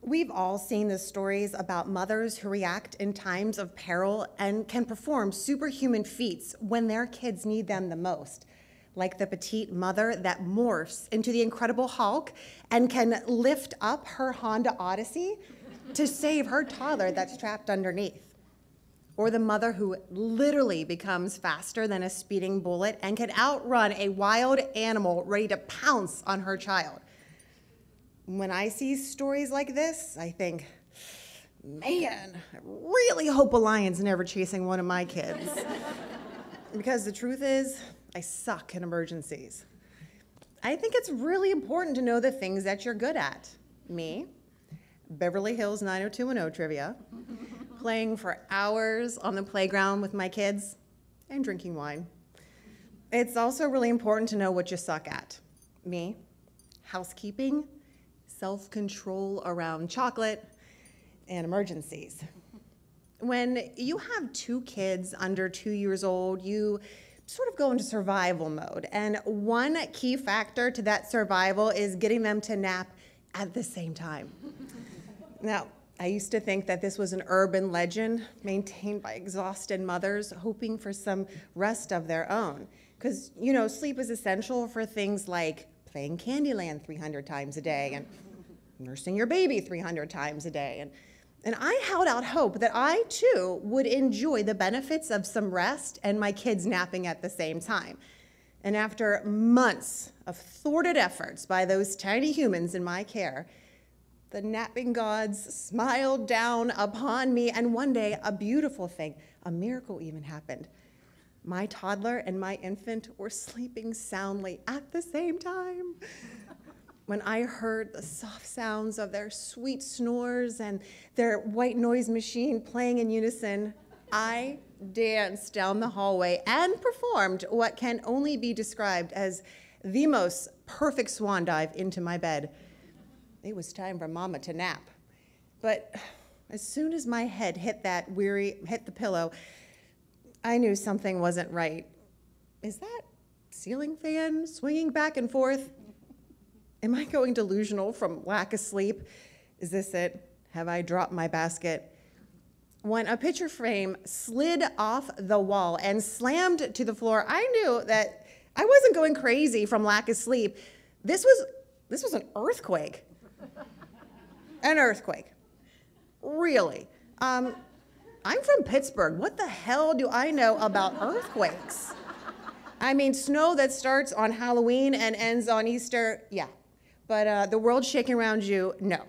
We've all seen the stories about mothers who react in times of peril and can perform superhuman feats when their kids need them the most, like the petite mother that morphs into the Incredible Hulk and can lift up her Honda Odyssey to save her toddler that's trapped underneath. Or the mother who literally becomes faster than a speeding bullet and can outrun a wild animal ready to pounce on her child. When I see stories like this, I think, man, I really hope a lion's never chasing one of my kids. Because the truth is, I suck in emergencies. I think it's really important to know the things that you're good at. Me, Beverly Hills 90210 trivia, playing for hours on the playground with my kids, and drinking wine. It's also really important to know what you suck at. Me, housekeeping, self-control around chocolate, and emergencies. When you have 2 kids under 2 years old, you sort of go into survival mode. And one key factor to that survival is getting them to nap at the same time. Now, I used to think that this was an urban legend maintained by exhausted mothers hoping for some rest of their own. Because, you know, sleep is essential for things like playing Candyland 300 times a day and nursing your baby 300 times a day. And I held out hope that I, too, would enjoy the benefits of some rest and my kids napping at the same time. And after months of thwarted efforts by those tiny humans in my care, the napping gods smiled down upon me, and one day, a beautiful thing, a miracle even happened. My toddler and my infant were sleeping soundly at the same time. When I heard the soft sounds of their sweet snores and their white noise machine playing in unison, I danced down the hallway and performed what can only be described as the most perfect swan dive into my bed. It was time for Mama to nap. But as soon as my head hit the pillow, I knew something wasn't right. Is that ceiling fan swinging back and forth? Am I going delusional from lack of sleep? Is this it? Have I dropped my basket? When a picture frame slid off the wall and slammed to the floor, I knew that I wasn't going crazy from lack of sleep. This was an earthquake. An earthquake. Really. I'm from Pittsburgh. What the hell do I know about earthquakes? I mean, snow that starts on Halloween and ends on Easter, yeah. But the world shaking around you, no.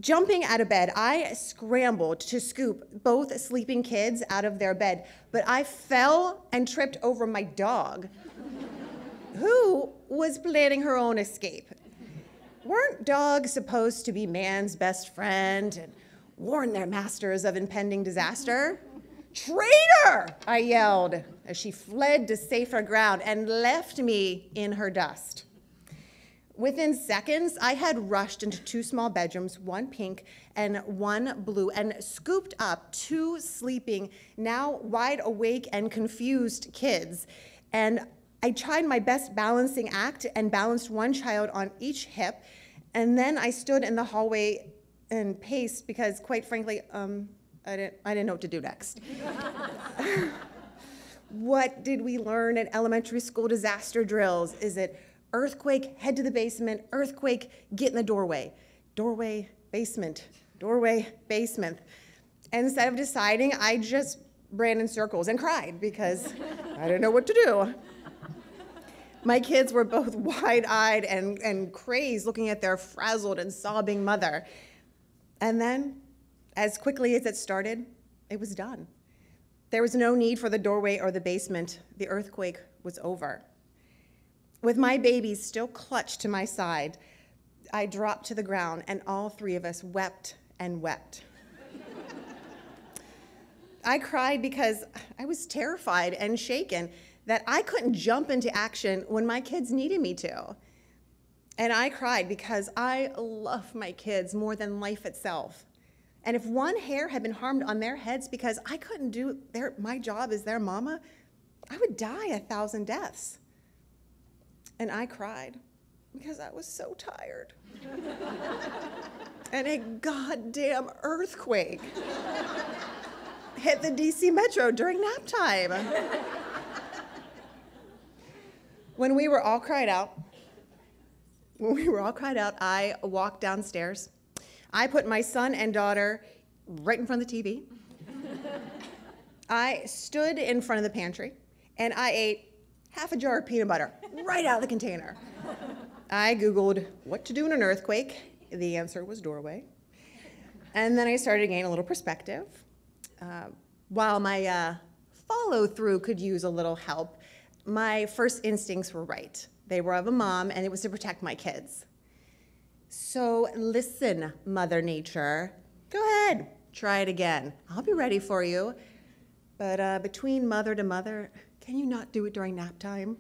Jumping out of bed, I scrambled to scoop both sleeping kids out of their bed, but I fell and tripped over my dog, who was planning her own escape. Weren't dogs supposed to be man's best friend and warn their masters of impending disaster? Traitor! I yelled as she fled to safer ground and left me in her dust. Within seconds, I had rushed into 2 small bedrooms, one pink and one blue, and scooped up 2 sleeping, now wide awake and confused kids. And I tried my best balancing act and balanced one child on each hip. And then I stood in the hallway and paced because, quite frankly, I didn't know what to do next. What did we learn in elementary school disaster drills? Is it earthquake, head to the basement, earthquake, get in the doorway, doorway, basement, doorway, basement? And instead of deciding, I just ran in circles and cried because I didn't know what to do. My kids were both wide-eyed and crazed looking at their frazzled and sobbing mother. And then, as quickly as it started, it was done. There was no need for the doorway or the basement. The earthquake was over. With my baby still clutched to my side, I dropped to the ground, and all 3 of us wept and wept. I cried because I was terrified and shaken that I couldn't jump into action when my kids needed me to. And I cried because I love my kids more than life itself. And if one hair had been harmed on their heads because I couldn't do my job as their mama, I would die 1,000 deaths. And I cried because I was so tired. And a goddamn earthquake hit the DC Metro during nap time. When we were all cried out, I walked downstairs. I put my son and daughter right in front of the TV. I stood in front of the pantry, and I ate half a jar of peanut butter right out of the container. I Googled what to do in an earthquake. The answer was doorway. And then I started to gain a little perspective. While my follow-through could use a little help, my first instincts were right. They were of a mom, and it was to protect my kids. So listen, Mother Nature. Go ahead, try it again. I'll be ready for you. But between mother to mother, can you not do it during nap time?